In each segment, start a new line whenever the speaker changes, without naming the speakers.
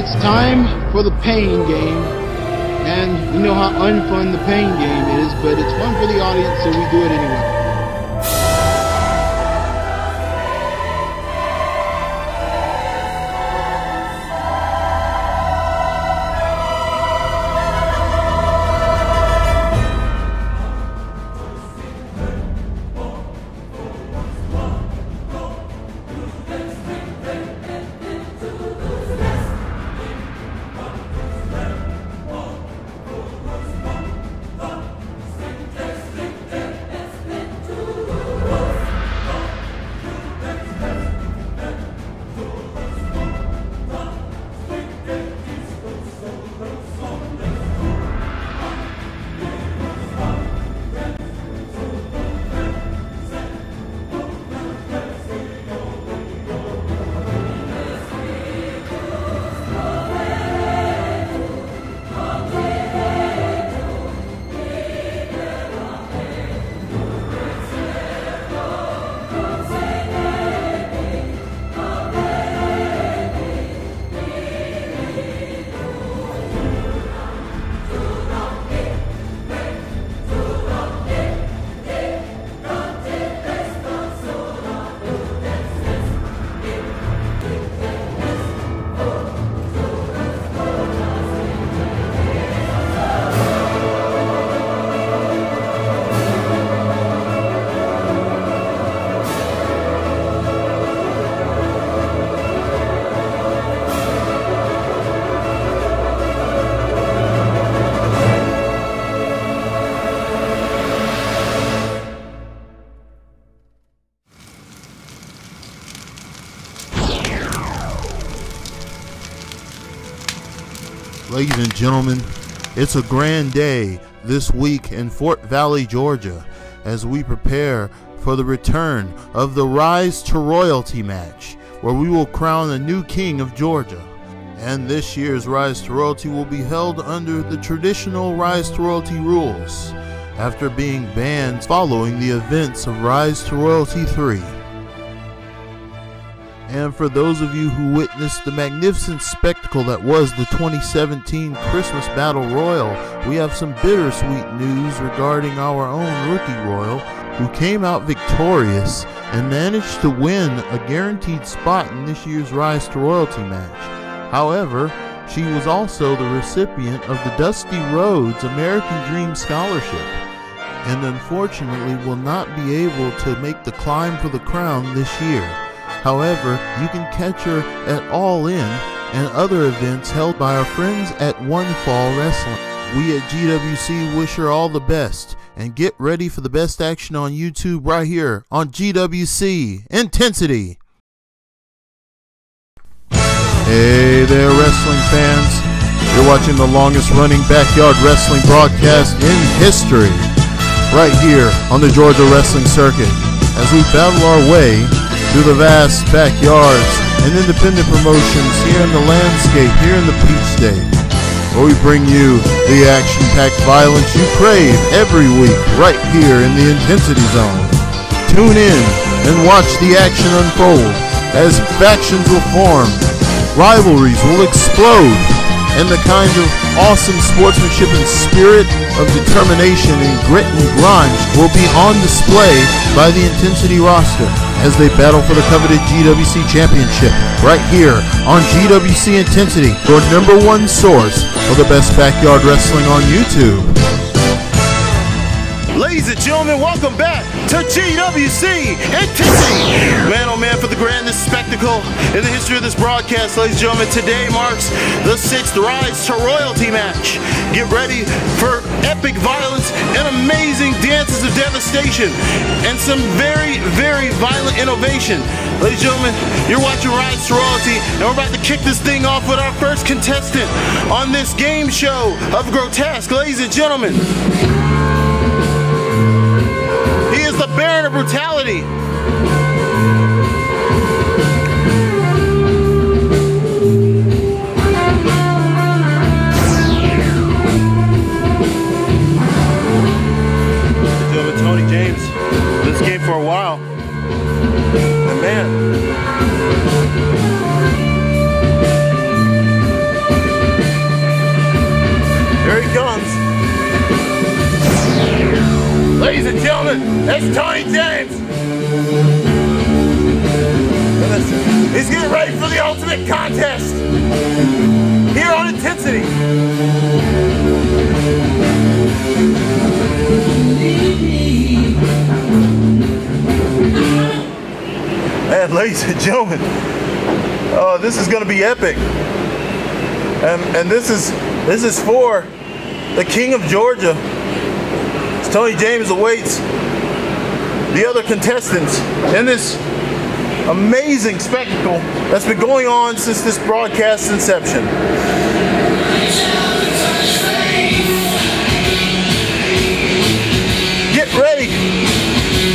It's time for the pain game. And you know how unfun the pain game is, but it's fun for the audience, so we do it anyway.
Ladies and gentlemen, it's a grand day this week in Fort Valley, Georgia, as we prepare for the return of the Rise to Royalty match, where we will crown a new king of Georgia. And this year's Rise to Royalty will be held under the traditional Rise to Royalty rules, after being banned following the events of Rise to Royalty 3. And for those of you who witnessed the magnificent spectacle that was the 2017 Christmas Battle Royal, we have some bittersweet news regarding our own Rookie Royal, who came out victorious and managed to win a guaranteed spot in this year's Rise to Royalty match. However, she was also the recipient of the Dusty Rhodes American Dream Scholarship, and unfortunately will not be able to make the climb for the crown this year. However, you can catch her at All In and other events held by our friends at One Fall Wrestling. We at GWC wish her all the best, and get ready for the best action on YouTube right here on GWC Intensity. Hey there, wrestling fans. You're watching the longest running backyard wrestling broadcast in history, right here on the Georgia Wrestling Circuit, as we battle our way through the vast backyards and independent promotions here in the landscape, here in the Peach State, where we bring you the action-packed violence you crave every week right here in the Intensity Zone. Tune in and watch the action unfold as factions will form, rivalries will explode, and the kind of awesome sportsmanship and spirit of determination and grit and grind will be on display by the Intensity roster as they battle for the coveted GWC Championship right here on GWC Intensity, your #1 source for the best backyard wrestling on YouTube.
Ladies and gentlemen, welcome back to GWC Intensity. Man, oh man, for the grandest spectacle in the history of this broadcast, ladies and gentlemen, today marks the 6th Rise to Royalty match. Get ready for epic violence and amazing dances of devastation and some very, very violent innovation. Ladies and gentlemen, you're watching Rise to Royalty, and we're about to kick this thing off with our first contestant on this game show of grotesque. Ladies and gentlemen, he is the Baron of Brutality. Tony James, in this game for a while. And man, comes. Ladies and gentlemen, that's Tony James. He's getting ready for the ultimate contest here on Intensity. And ladies and gentlemen, this is going to be epic. And this is for the King of Georgia. Tony James awaits the other contestants in this amazing spectacle that's been going on since this broadcast's inception. Get ready.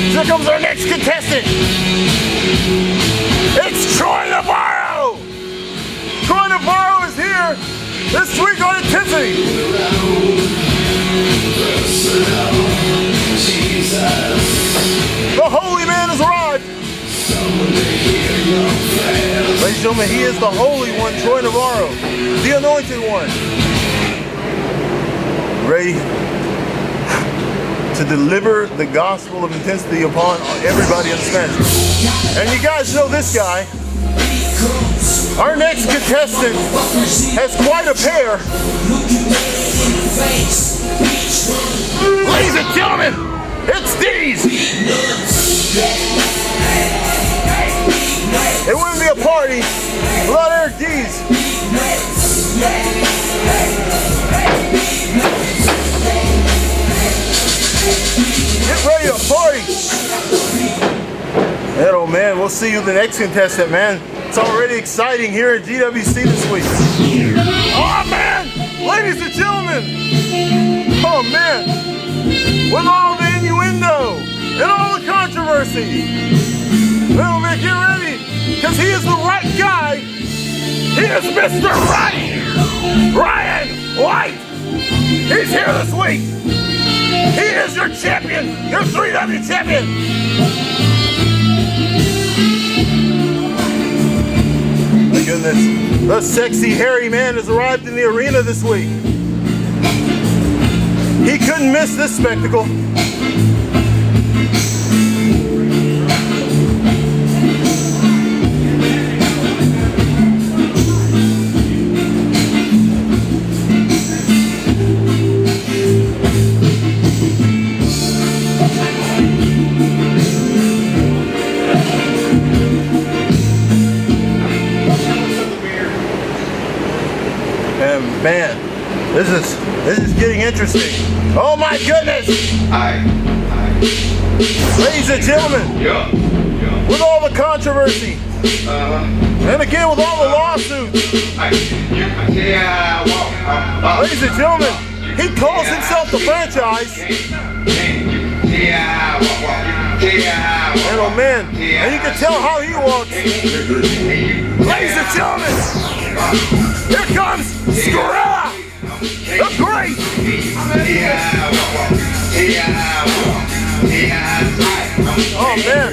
Here comes our next contestant. It's Troy Novaro. Troy Novaro is here this week on Intensity. The Holy Man has arrived. Ladies and gentlemen, he is the Holy One, Troy Novaro, the Anointed One. Ready to deliver the gospel of intensity upon everybody in the Spanish. And you guys know this guy. Our next contestant has quite a pair. Ladies and gentlemen, it's Dees. It wouldn't be a party without Eric Dees. Get ready to party. And oh man, we'll see you the next contestant, man. It's already exciting here at GWC this week. Oh man, ladies and gentlemen. Oh man, with all the innuendo and all the controversy. Oh man, get ready, because he is the right guy. He is Mr. Wright. Wright. He's here this week. He is your champion, your 3W champion. My goodness, the sexy hairy man has arrived in the arena this week. He couldn't miss this spectacle. And man, this is getting interesting. Oh my goodness! Ladies and gentlemen, with all the controversy, and again with all the lawsuits, ladies and gentlemen, he calls himself the franchise. And oh man, and you can tell how he walks. Ladies and gentlemen, here comes Skrilla, the Great. Oh man.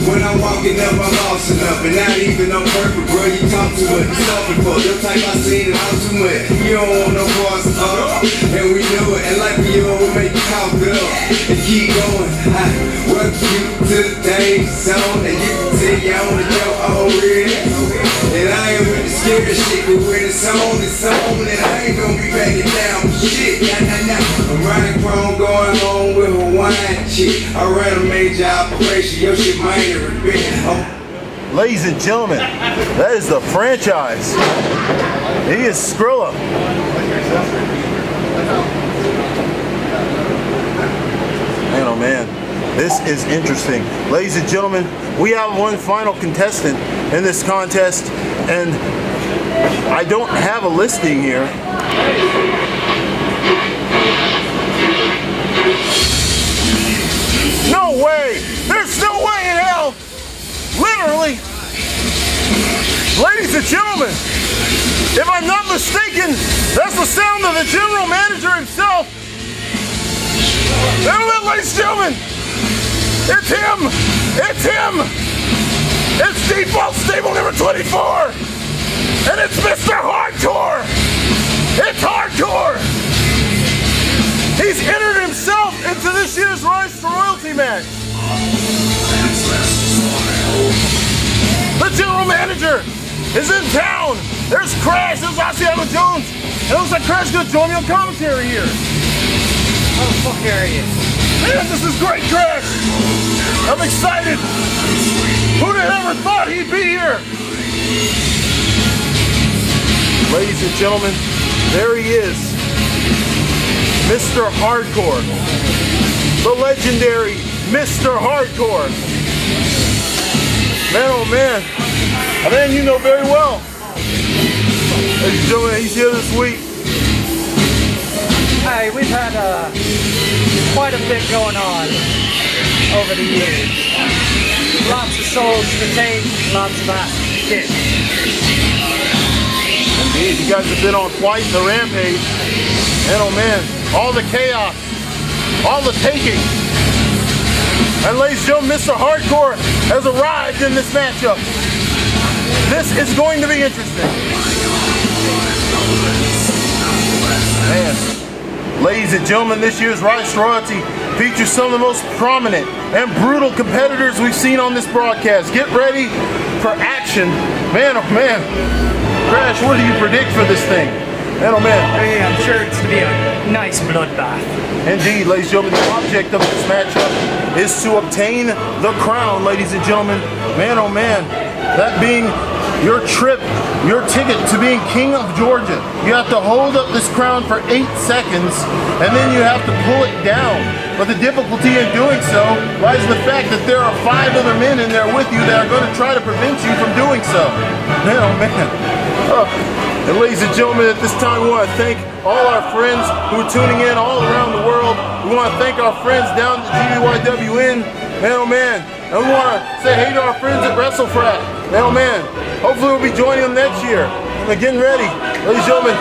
When I'm walking up, I'm lost enough, and not even on purpose, bro. You talk too much, you stopping for your type I seen it out too much. You don't want no parts up, and we know it. And like we all make you count it up and keep going. I welcome you to the danger zone, and you can tell you on the your own real. And I ain't with the scary shit, but when it's on, and I ain't gonna be backing down for shit. Nah. I'm riding chrome going on with Hawaiian chick. I ran a major operation, your shit might have been.
Ladies and gentlemen, that is the franchise. He is Skrilla. Man, oh man, this is interesting. Ladies and gentlemen, we have one final contestant in this contest, and I don't have a listing here. No way! There's no way in hell! Literally! Ladies and gentlemen, if I'm not mistaken, that's the sound of the general manager himself. Gentlemen, ladies and gentlemen, it's him! It's him! It's default stable number 24! And it's Mr. Hardcore! It's hardcore! is in town. There's Crash, there's Asiano Jones. It looks like Crash gonna join me on commentary here.
How the fuck are you?
Man, this is great, Crash. I'm excited. Who'd have ever thought he'd be here? Ladies and gentlemen, there he is. Mr. Hardcore. The legendary Mr. Hardcore. Man, oh man. A man you know very well. Ladies and gentlemen, he's here this week.
Hey, we've had quite a bit going on over the years. Lots of souls to take, lots of ass to kick.
Indeed, you guys have been on quite the rampage. And oh man, all the chaos, all the taking. And ladies and gentlemen, Mr. Hardcore has arrived in this matchup. This is going to be interesting. Man, ladies and gentlemen, this year's Rise Royalty features some of the most prominent and brutal competitors we've seen on this broadcast. Get ready for action. Man, oh man. Crash, what do you predict for this thing? Man, oh man.
Hey, I'm sure it's to be a nice bloodbath.
Indeed, ladies and gentlemen, the object of this matchup is to obtain the crown, ladies and gentlemen. Man, oh man. That being your trip, your ticket to being King of Georgia. You have to hold up this crown for 8 seconds, and then you have to pull it down. But the difficulty in doing so lies in the fact that there are 5 other men in there with you that are going to try to prevent you from doing so. Man, oh man. And ladies and gentlemen, at this time we want to thank all our friends who are tuning in all around the world. We want to thank our friends down at the GBYW. Man, oh man. And we want to say hey to our friends at WrestleFrat. Man, oh man. Hopefully we'll be joining them next year. We're getting ready. Ladies and gentlemen,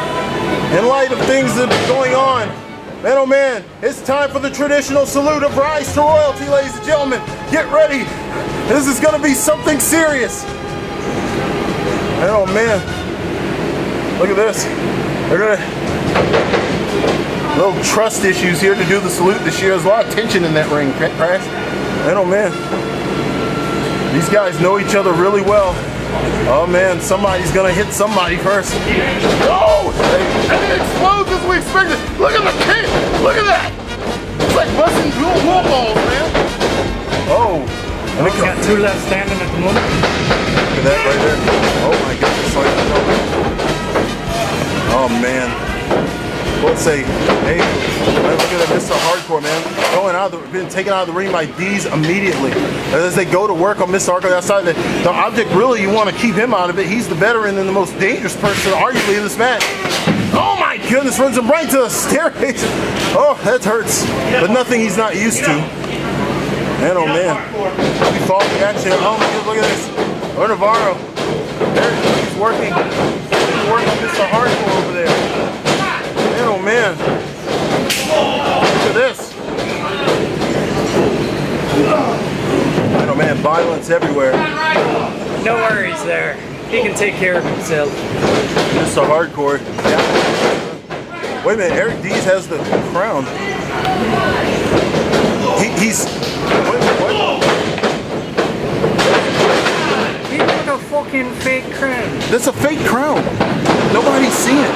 in light of things that are going on, man, oh man, it's time for the traditional salute of Rise to Royalty, ladies and gentlemen. Get ready. This is going to be something serious. Man, oh man. Look at this. They're gonna little trust issues here to do the salute this year. There's a lot of tension in that ring, Crash. Man, oh man. These guys know each other really well. Oh man, somebody's gonna hit somebody first. Oh! And it explodes as we expected. Look at the kick! Look at that! It's like busting dual wall balls, man. Oh. And
We got 2 left standing at the moment.
Look at that right there. Oh my goodness. Oh man. Let's say, hey, man, look at that, Mr. Hardcore, man. Being taken out of the ring by Dees immediately. As they go to work on Mr. Hardcore outside, the object really, you want to keep him out of it. He's the veteran and the most dangerous person, arguably, in this match. Oh my goodness, runs him right to the staircase. Oh, that hurts. But nothing he's not used to. Man, oh man. We follow the action. Oh my goodness, look at this. Oh, Novaro. There he's working. He's working Mr. Hardcore over there. Man, oh man. Look at this. Man, oh man, violence everywhere.
No worries there. He can take care of himself.
Mr. Hardcore. Yeah. Wait a minute, Eric Dees has the crown. He's... Wait, what?
He took a fucking fake crown.
That's a fake crown. Nobody's seen it.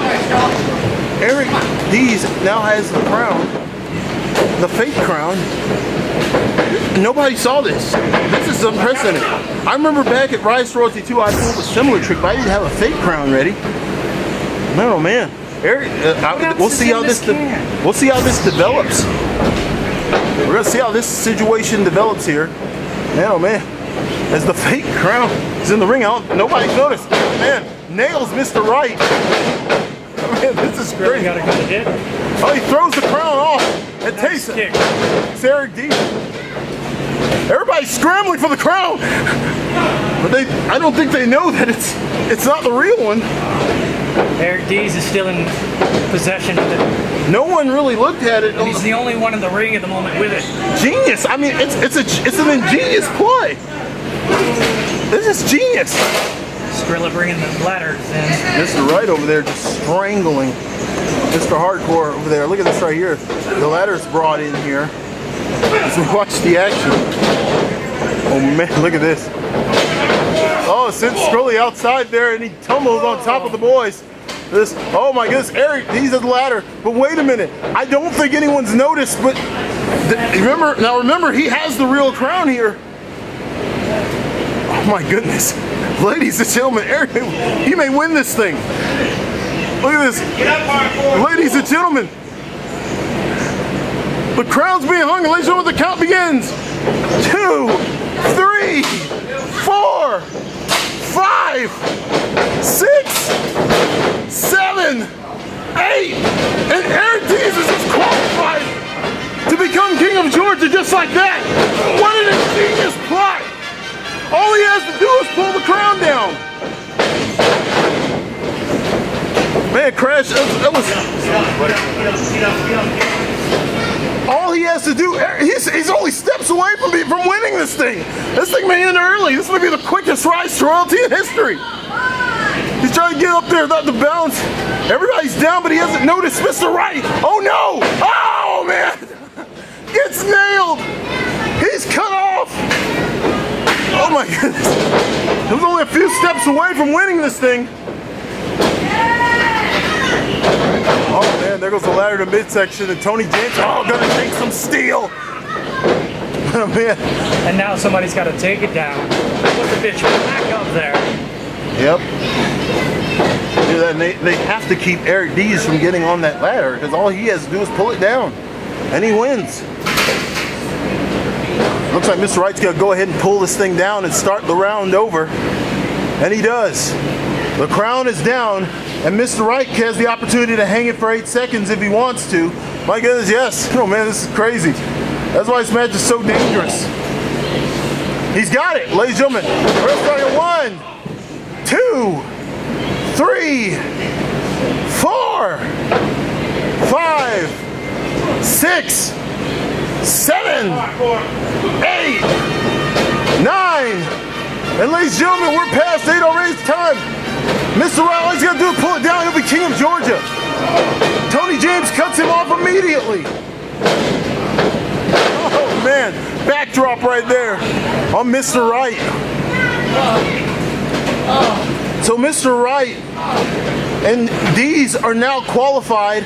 Eric Dees now has the crown. The fake crown. Nobody saw this. This is unprecedented. I remember back at Rise Royalty 2, I pulled a similar trick, but I didn't have a fake crown ready. Man, oh man. Eric, we'll see how this develops. We're gonna see how this situation develops here. Man, oh man. As the fake crown is in the ring, nobody's noticed. Man, nails Mr. Wright. Man, this is great.
Got a good hit.
Oh, he throws the crown off and takes it. It's Eric Dees. Everybody's scrambling for the crown, but I don't think they know that it's not the real one.
Eric Dees is still in possession of it.
No one really looked at it.
And he's the only one in the ring at the moment with it.
Genius! I mean, it's an ingenious play. This is genius.
Skrilla bringing the ladders in.
Mr. Wright over there just strangling Mr. Hardcore over there. Look at this right here. The ladder's brought in here as we watch the action. Oh man, look at this. Oh, sends Skrilla outside there, and he tumbles on top of the boys. This, oh my goodness, Eric, he's at the ladder. But wait a minute, I don't think anyone's noticed, but remember, he has the real crown here. Oh my goodness. Ladies and gentlemen, Eric, he may win this thing. Look at this. Ladies and gentlemen, the crown's being hung, and ladies and gentlemen, the count begins. 2, 3, 4, 5, 6, 7, 8, and Eric Dees is just qualified to become King of Georgia just like that. What an ingenious plot. All he has to do is pull the crown down. Man, Crash, that was... All he has to do, he's only steps away from winning this thing. This thing may end early. This may be the quickest rise to royalty in history. He's trying to get up there without the bounce. Everybody's down, but he hasn't noticed Mr. Wright. Oh no! Oh man! Gets nailed! He's cut off! Oh my goodness. He was only a few steps away from winning this thing. Oh man, there goes the ladder to midsection, and Tony James, gonna take some steel. Oh man.
And now somebody's got to take it down. Put the bitch back up there.
Yep. And they have to keep Eric Dees from getting on that ladder, because all he has to do is pull it down, and he wins. Looks like Mr. Wright's gonna go ahead and pull this thing down and start the round over, and he does. The crown is down, and Mr. Wright has the opportunity to hang it for 8 seconds if he wants to. My goodness, yes. Oh man, this is crazy. That's why this match is so dangerous. He's got it, ladies and gentlemen. We're starting 1, 2, 3, 4, 5, 6, 7, 8, 9, and ladies and gentlemen, we're past 8 already. It's time. Mr. Wright, all he's got to do is pull it down. He'll be King of Georgia. Tony James cuts him off immediately. Oh man, backdrop right there on Mr. Wright. So Mr. Wright and Dees are now qualified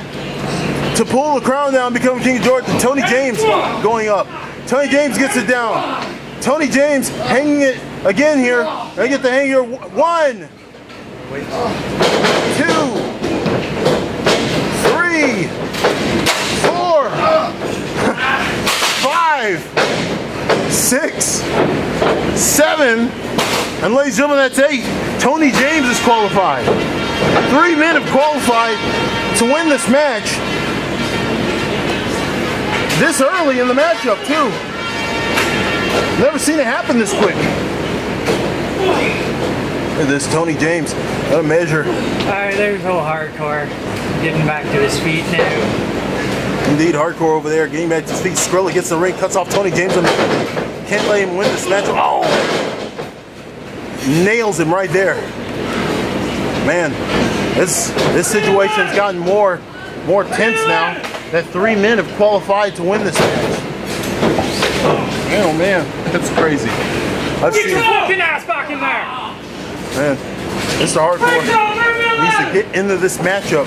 to pull the crown down and become King of Georgia. Tony James going up. Tony James gets it down. Tony James hanging it again here. I get the hang here. 1, 2, 3, 4, 5, 6, 7, and ladies and gentlemen, that's 8. Tony James is qualified. 3 men have qualified to win this match. This early in the matchup too. Never seen it happen this quick. Look at this, Tony James. Got a measure.
Alright, there's whole Hardcore. Getting back to his feet now.
Indeed, Hardcore over there, getting back to his feet. Skrilla gets in the ring, cuts off Tony James. Can't let him win this match. Oh! Nails him right there. Man, this situation's gotten more tense now that 3 men have qualified to win this match. Oh man, that's crazy.
Get your fucking ass back in there!
Man, Mr. Hardcore needs to get into this matchup,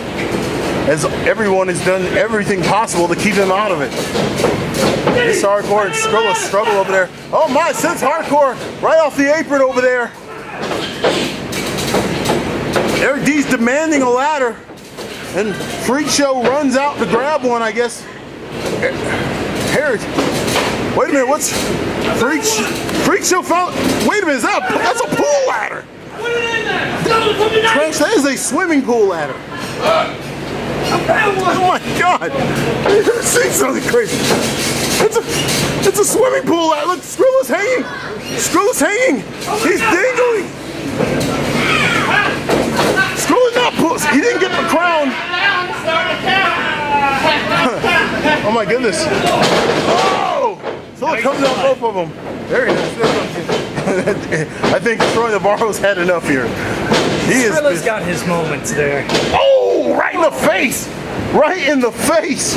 as everyone has done everything possible to keep him out of it. Mr. Hardcore and Skrilla struggle over there. Oh my, sends Hardcore right off the apron over there. Eric Dees demanding a ladder, and Freak Show runs out to grab one, I guess. Eric, wait a minute, what's Freak Show found? Wait a minute, that's a pool ladder. Trash, that is a swimming pool ladder. Oh my God! I've never seen something crazy. It's a swimming pool ladder. Look, Skrilla's hanging. Skrilla's hanging. He's dangling. Skrilla's not pussy. He didn't get the crown. Oh my goodness. Oh! So it comes out both of them. Very nice. I think Troy Navaro's had enough here.
Skrilla's got his moments there.
Oh! Right in the face! Right in the face!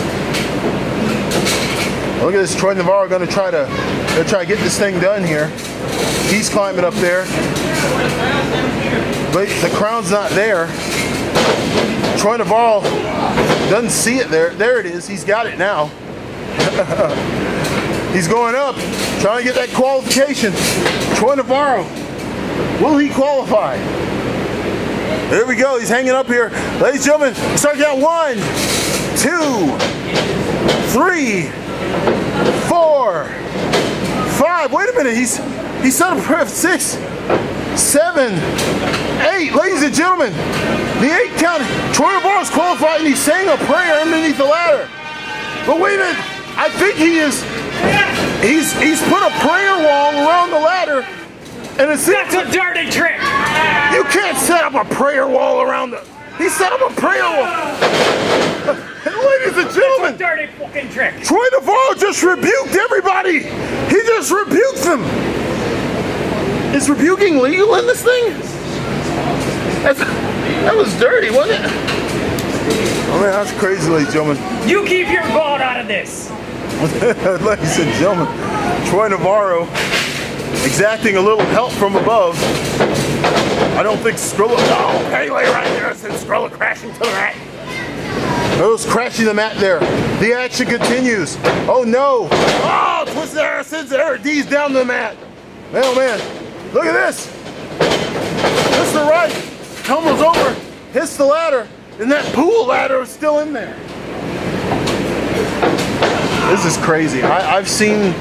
Look at this. Troy Novaro going to try to get this thing done here. He's climbing up there. But the crown's not there. Troy Novaro doesn't see it there. There it is. He's got it now. He's going up, trying to get that qualification. Troy Novaro, will he qualify? There we go. He's hanging up here. Ladies and gentlemen, start count 1, 2, 3, 4, 5. Wait a minute. He's set up for 6, 7, 8. Ladies and gentlemen, the 8 count. Troy Novaro's qualified and he's saying a prayer underneath the ladder. But wait a minute. I think he is. He's put a prayer wall around the ladder. And it's
That's a dirty trick.
You can't set up a prayer wall around the. He set up a prayer wall. And ladies and gentlemen,
That's a dirty fucking trick.
Troy Novaro just rebuked everybody. He just rebuked them. Is rebuking legal in this thing? That was dirty, wasn't it? Oh man, that's crazy, ladies and gentlemen.
You keep your butt out of this.
Ladies and gentlemen, Troy Novaro exacting a little help from above. I don't think Skrilla. Oh, Pele right there. I said Skrilla crashing to the mat. Those crashing the mat there. The action continues. Oh no. Oh, twisted Harrison's there. Dees down to the mat. Man, oh man. Look at this. Mr. Wright tumbles over, hits the ladder, and that pool ladder is still in there. This is crazy. I've seen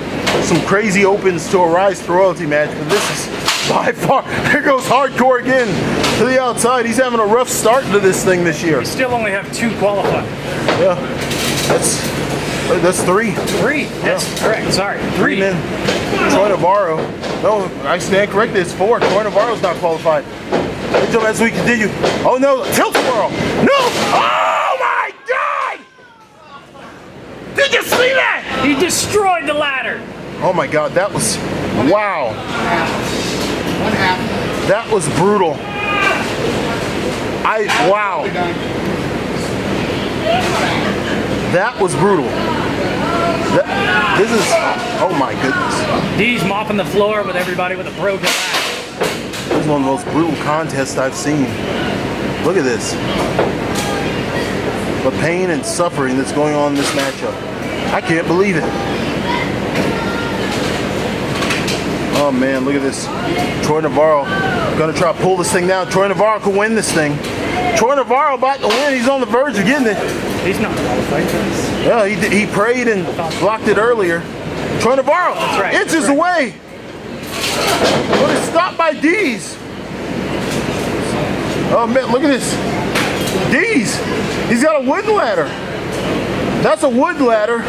some crazy opens to a Rise to Royalty match, but this is by far. There goes Hardcore again to the outside. He's having a rough start to this thing this year.
We still only have 2 qualified.
Yeah, that's 3.
3. That's correct. Sorry, 3
men. Troy Novaro. No, I stand corrected. It's 4. Troy Navaro's not qualified. As we continue. Oh no, tilt-a-whirl. No! Oh my God! Did you see that?
He destroyed the ladder.
Oh my God, that was, wow.
What happened?
That was brutal. Wow. That was brutal. This is, oh my goodness.
Dees mopping the floor with everybody with a broken ladder.
This is one of the most brutal contests I've seen. Look at this. The pain and suffering that's going on in this matchup. I can't believe it. Oh man, look at this. Troy Novaro gonna try to pull this thing down. Troy Novaro can win this thing. Troy Novaro about to win. He's on the verge of getting it.
He's not qualified for this.
Yeah, he prayed and blocked it earlier. Troy Novaro inches away. But it's stopped by Dees. Oh man, look at this. Dees. He's got a wooden ladder. That's a wood ladder.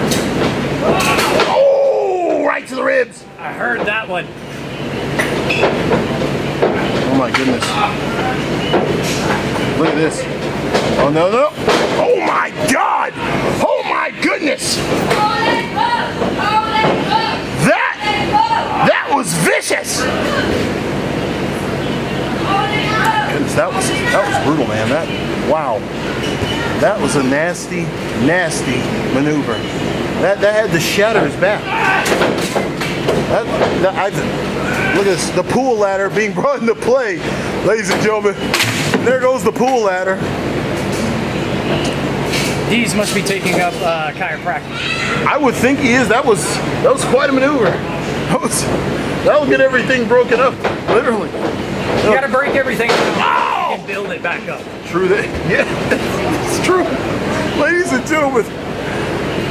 Oh, right to the ribs.
I heard that one.
Oh my goodness. Look at this. Oh no, no. Oh my God. Oh my goodness. That was vicious. Goodness, that was brutal, man. Wow. That was a nasty, nasty maneuver. That had to shatter his back. Look at this, the pool ladder being brought into play, ladies and gentlemen. There goes the pool ladder.
Dees must be taking up chiropractic.
I would think he is. That was quite a maneuver. That'll get everything broken up, literally.
You gotta break everything down and build it back up.
True that. Yeah, it's true. Ladies and gentlemen,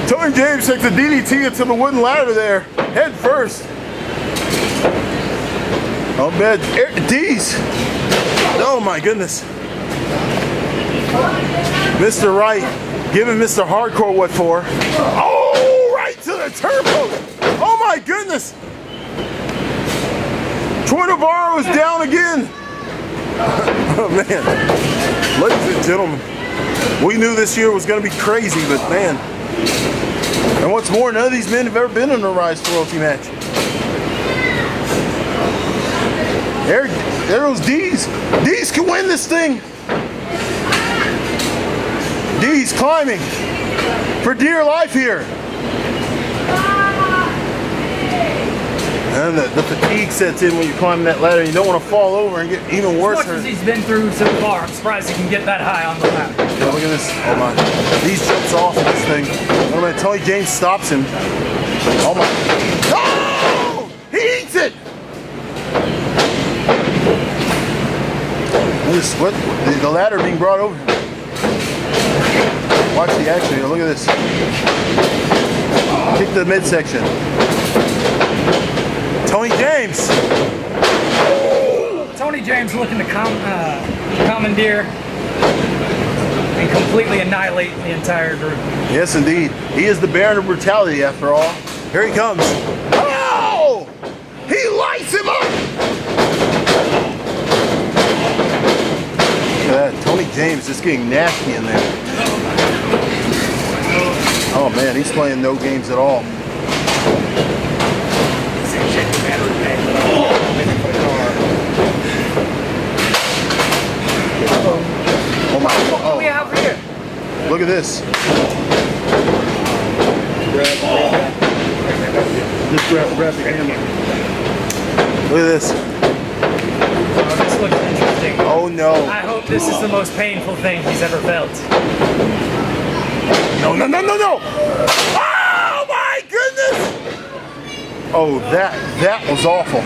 Tony James takes a DDT into the wooden ladder there, head first. Oh man, Dees. Oh my goodness. Mr. Wright giving Mr. Hardcore what for. Oh, right to the turbo. Oh my goodness. Troy Novaro is down again. Oh man. Ladies and gentlemen, we knew this year was going to be crazy, but man. And what's more, none of these men have ever been in a Rise to Royalty match. There goes Dees. Dees can win this thing. Dees climbing for dear life here. And the fatigue sets in when you climb that ladder. You don't want to fall over and get even worse.
As much as he's been through so far, I'm surprised he can get that high on the ladder.
Yeah, look at this. Oh my. These jumps off of this thing. Oh man, Tony James stops him. Oh my. Oh! He eats it! What? The ladder being brought over. Watch the action here. Look at this. Kick the midsection. Tony James.
Tony James looking to commandeer and completely annihilate the entire group.
Yes, indeed. He is the Baron of brutality, after all. Here he comes. Oh! He lights him up! Look at that. Tony James just getting nasty in there. Oh man, he's playing no games at all. Oh my.
What do we have here?
Look at this.
Just grab the hammer.
Look at this.
Oh, this looks interesting.
Oh no.
I hope this is the most painful thing he's ever felt.
No, no, no, no, no! Oh my goodness! Oh, that was awful.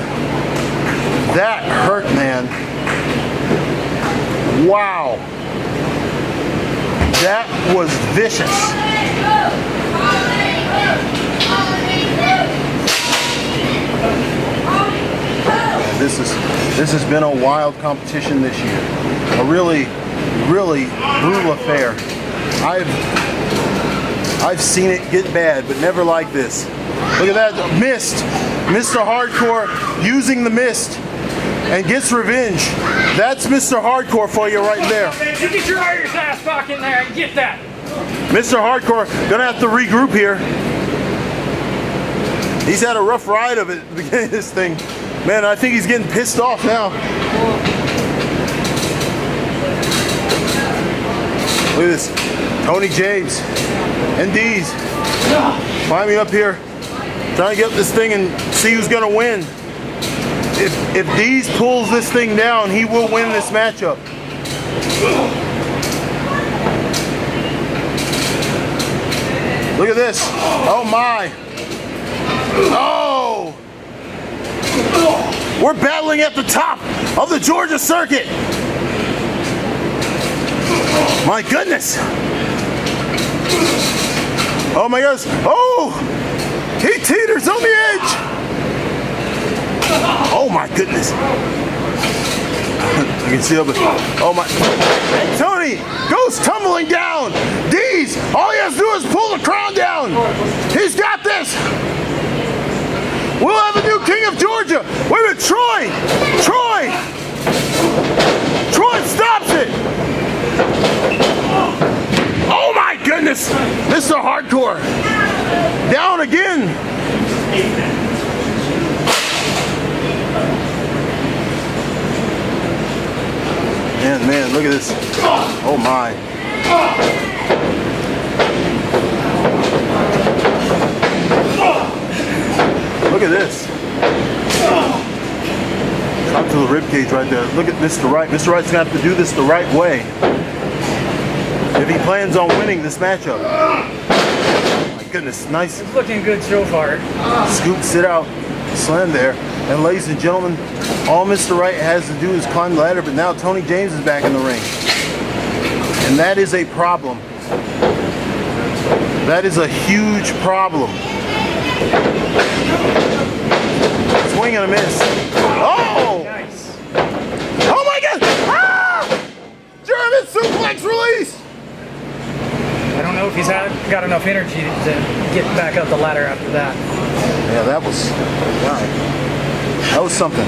That hurt, man. Wow. That was vicious. This has been a wild competition this year. A really, really brutal affair. I've seen it get bad, but never like this. Look at that, mist. Mr. Hardcore using the mist and gets revenge. That's Mr. Hardcore for you right there.
You get your Irish ass back in there and get that.
Mr. Hardcore gonna have to regroup here. He's had a rough ride of it at the beginning of this thing. Man, I think he's getting pissed off now. Look at this. Tony James and Dees climbing up here, trying to get up this thing and see who's gonna win. If Dees pulls this thing down, he will win this matchup. Look at this. Oh my. Oh! We're battling at the top of the Georgia circuit. My goodness. Oh my goodness. Oh! He teeters on the edge. Oh my goodness. You can see over. Oh my. And Tony goes tumbling down. Dees, all he has to do is pull the crown down. He's got this. We'll have a new king of Georgia. Wait a minute, Troy. Troy. Troy stops it. Oh my goodness. Mr. Hardcore. Down again. Man, look at this. Oh my. Look at this. Up to the rib cage right there. Look at Mr. Wright. Mr. Wright's gonna have to do this the right way if he plans on winning this matchup. My goodness, nice.
It's looking good so far.
Scoop, sit out, slam there. And ladies and gentlemen, all Mr. Wright has to do is climb the ladder, but now Tony James is back in the ring. And that is a problem. That is a huge problem. Swing and a miss. Oh!
Nice.
Oh my God! Ah! German suplex release!
I don't know if he's got enough energy to get back up the ladder after that.
Yeah, that was, wow. That was something.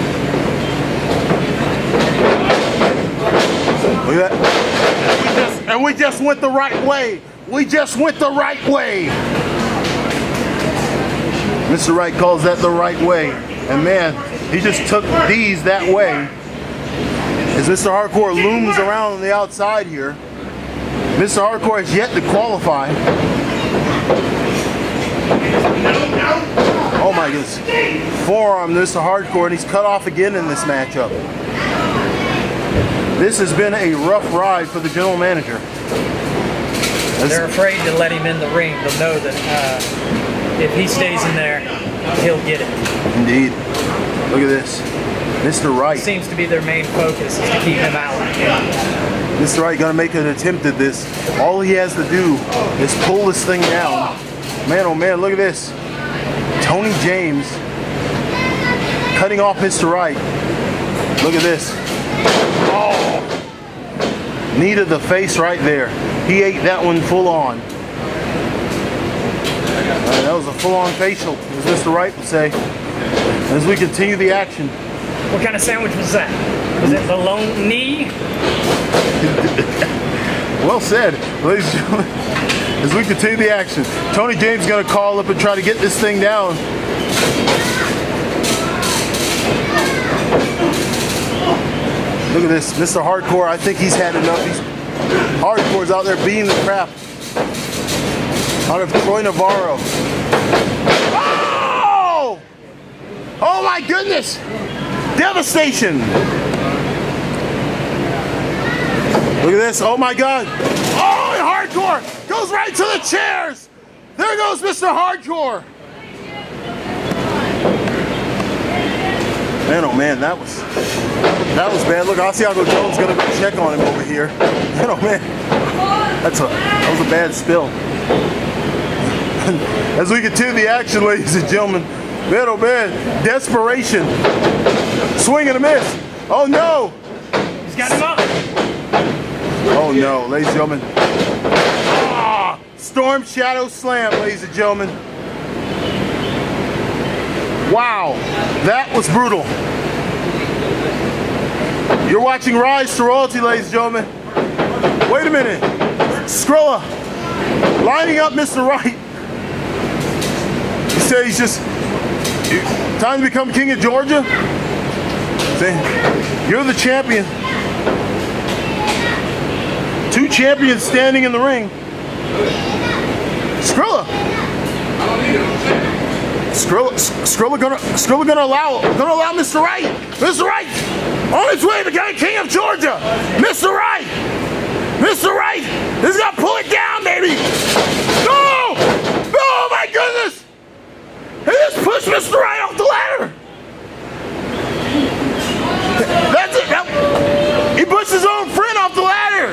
Look at that. And we just went the right way. We just went the right way. Mr. Wright calls that the right way. And man, he just took Dees that way. As Mr. Hardcore looms around on the outside here. Mr. Hardcore has yet to qualify. Oh my Look at this forearm, Mr. Hardcore, and he's cut off again in this matchup. This has been a rough ride for the general manager.
They're afraid to let him in the ring. They'll know that if he stays in there, he'll get it.
Indeed. Look at this. Mr. Wright.
Seems to be their main focus, is to keep him out.
Mr. Wright gonna make an attempt at this. All he has to do is pull this thing down. Man, oh man, look at this. Tony James cutting off Mr. Wright. Look at this. Oh! Knee to the face right there. He ate that one full on. That was a full-on facial, as Mr. Wright would say. As we continue the action.
What kind of sandwich was that? Was it the lone knee?
Well said, ladies and gentlemen. As we continue the action, Tony James is going to call up and try to get this thing down. Look at this, Mr. Hardcore. I think he's had enough. Hardcore's out there beating the crap out of Novaro. Oh! Oh my goodness! Devastation! Look at this, oh my God. Oh, and Hardcore goes right to the chairs. There goes Mr. Hardcore. Man, oh man, that was bad. Look, Asiago Jones gonna go check on him over here. Man, oh man, that was a bad spill. As we continue the action, ladies and gentlemen, man, oh man, desperation. Swing and a miss. Oh no.
He's got him up.
Oh no, ladies and gentlemen. Ah, Storm Shadow Slam, ladies and gentlemen. Wow, that was brutal. You're watching Rise to Royalty, ladies and gentlemen. Wait a minute. Skrilla lining up Mr. Wright. He said he's just time to become king of Georgia. Say, you're the champion. Two champions standing in the ring. Skrilla gonna allow Mr. Wright. Mr. Wright on his way to becoming king of Georgia. Mr. Wright is gonna pull it down, baby. No! Oh my goodness! He just pushed Mr. Wright off the ladder. That's it. He pushed his own friend off the ladder.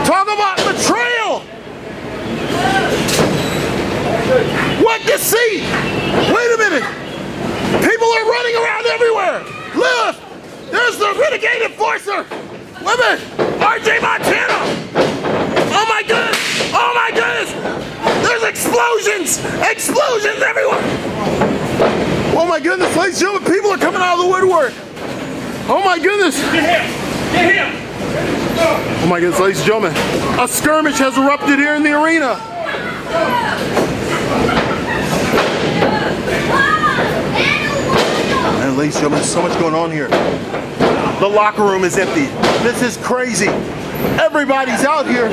Talk about betrayal. What deceit! Wait a minute! People are running around everywhere! Lilith! There's the renegade enforcer! Women! RJ Montana! Oh my goodness! Oh my goodness! There's explosions! Explosions everywhere! Oh my goodness, ladies and gentlemen, people are coming out of the woodwork! Oh my goodness!
Get him! Get him!
Oh my goodness, ladies and gentlemen, a skirmish has erupted here in the arena! And ladies and gentlemen, there's so much going on here. The locker room is empty. This is crazy. Everybody's out here.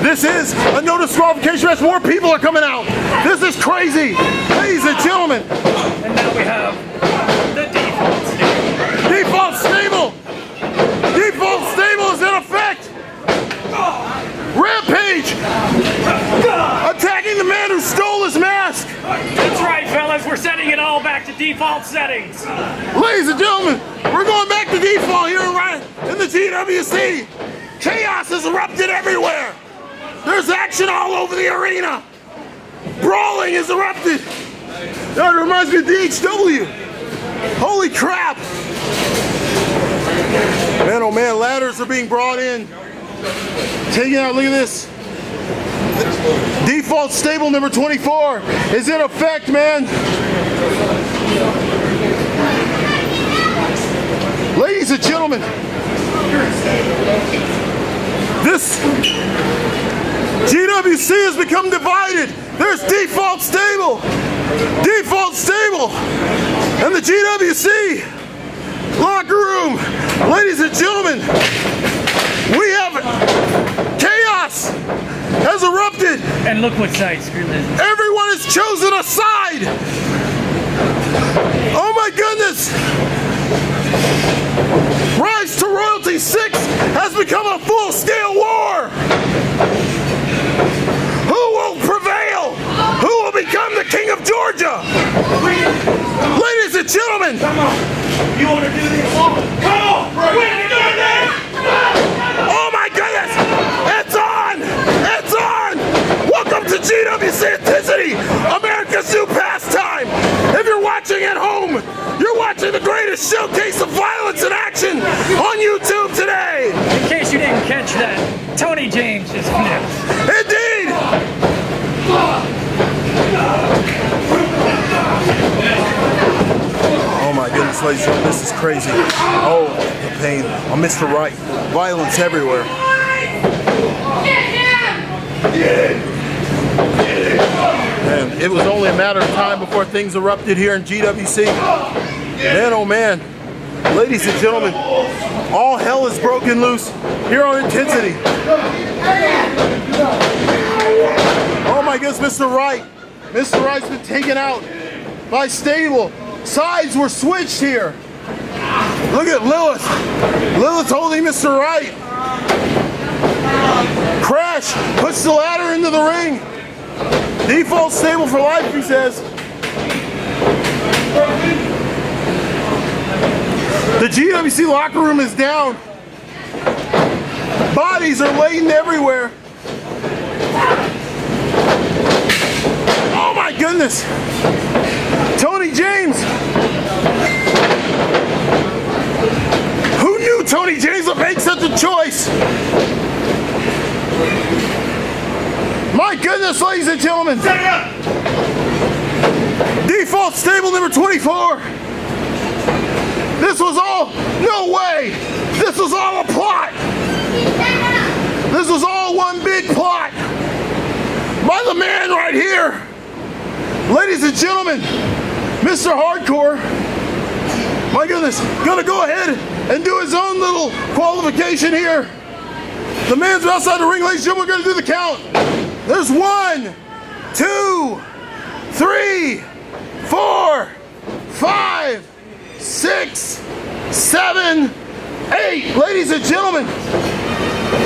This is a no disqualification match. More people are coming out. This is crazy. Ladies and gentlemen.
And now we have the default stable.
Default stable. Default stable is in effect. Rampage. Attacking the man who stole his mask.
That's right, fellas. We're setting it all back to default settings.
Ladies and gentlemen, we're going back to default here in the GWC. Chaos has erupted everywhere. There's action all over the arena. Brawling has erupted. That reminds me of DHW. Holy crap. Man, oh man, ladders are being brought in. Taking out, look at this. Default stable number 24 is in effect, man. Ladies and gentlemen, this GWC has become divided. There's default stable, and the GWC locker room. Ladies and gentlemen, we have chaos has erupted.
And look what side Skrilla is.
Everyone is chosen a side. Oh my goodness. Rise to Royalty 6 has become a full-scale war. Who will prevail? Who will become the king of Georgia? Ladies and gentlemen.
Come on. You want to do this? Come on. We're doing this.
Oh my goodness. It's on. It's on. Welcome to GWC Intensity, America's new pastime. If you're watching at home, you're watching the greatest showcase of violence in action on YouTube today.
In case you didn't catch that, Tony James is next.
Indeed. Oh my goodness, ladies and gentlemen, this is crazy. Oh, the pain on Mr. Wright. Violence everywhere. And it was only a matter of time before things erupted here in GWC. Man, oh man. Ladies and gentlemen, all hell is broken loose here on Intensity. Oh my goodness, Mr. Wright. Mr. Wright's been taken out by Stable. Sides were switched here. Look at Lilith. Lilith holding Mr. Wright. Crash puts the ladder into the ring. Default Stable for life, he says. The GWC locker room is down. Bodies are laden everywhere. Oh my goodness. Tony James. Who knew Tony James would make such a choice? My goodness, ladies and gentlemen. Default Stable number 24. This was all, no way. This was all a plot. This was all one big plot by the man right here. Ladies and gentlemen, Mr. Hardcore, my goodness, gonna go ahead and do his own little qualification here. The man's outside the ring, ladies and gentlemen, we're gonna do the count. There's 1, 2, 3, 4, 5, 6, 7, 8. Ladies and gentlemen,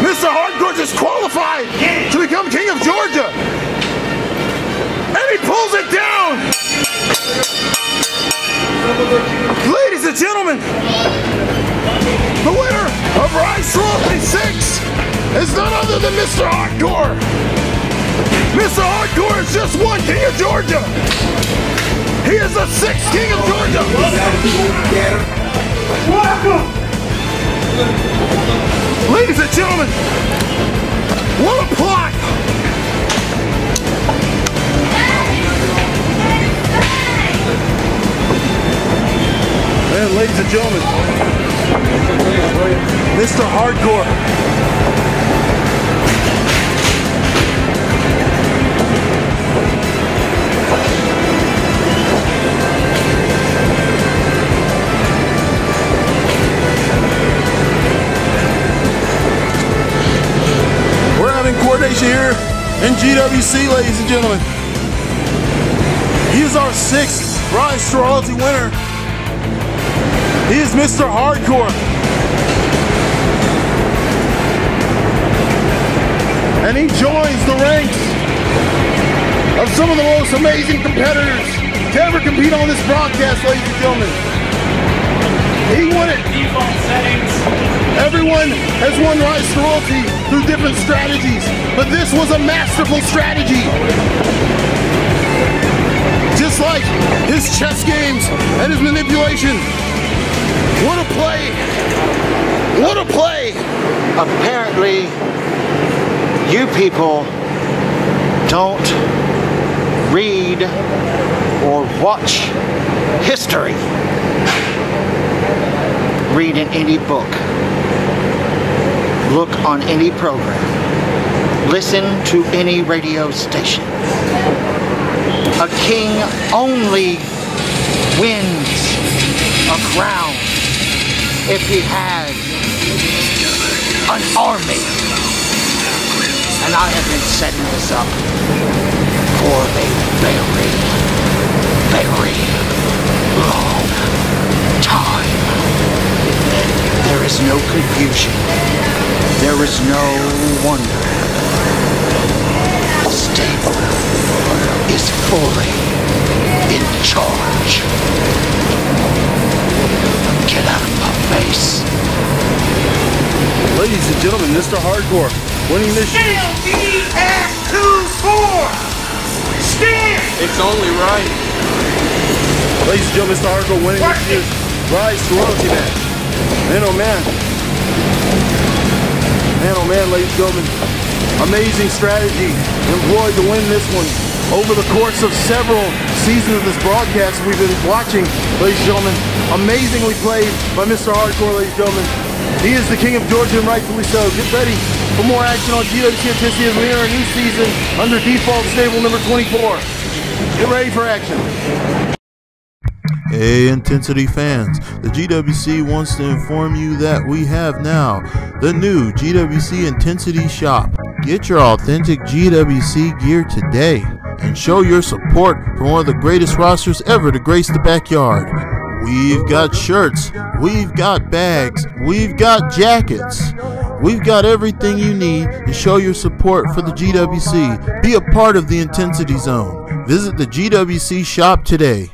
Mr. Hardcore just qualified to become King of Georgia. And he pulls it down. Ladies and gentlemen, the winner of Rise to Royalty 6 is none other than Mr. Hardcore. Mr. Hardcore is just one King of Georgia. He is the 6th King of Georgia. Welcome. Ladies and gentlemen, what a plot. And ladies and gentlemen, Mr. Hardcore. We're having coordination here in GWC, ladies and gentlemen. He is our 6th Rise to Royalty winner. He is Mr. Hardcore. And he joins the ranks of some of the most amazing competitors to ever compete on this broadcast, ladies and gentlemen. He won it.
Default settings.
Everyone has won Rise to Royalty through different strategies, but this was a masterful strategy. Just like his chess games and his manipulation. What a play! What a play!
Apparently, you people don't read or watch history. Read in any book. Look on any program. Listen to any radio station. A king only wins a crown if he has an army. And I have been setting this up for a baby. very, very long time. There is no confusion. There is no wonder. The stable is fully in charge. Get out of my face.
Ladies and gentlemen, Mr. Hardcore winning this year.
Stand!
It's only right. Ladies and gentlemen, Mr. Hardcore winning this year's Rise to Royalty match. Man, oh man. Man, oh man, ladies and gentlemen. Amazing strategy employed to win this one over the course of several seasons of this broadcast we've been watching, ladies and gentlemen. Amazingly played by Mr. Hardcore, ladies and gentlemen. He is the king of Georgia, and rightfully so. Get ready for more action on GWC Intensity as we enter a new season under default stable number 24. Get ready for action.
Hey Intensity fans, the GWC wants to inform you that we have now the new GWC Intensity Shop. Get your authentic GWC gear today and show your support for one of the greatest rosters ever to grace the backyard. We've got shirts, we've got bags, we've got jackets. We've got everything you need to show your support for the GWC. Be a part of the Intensity Zone. Visit the GWC shop today.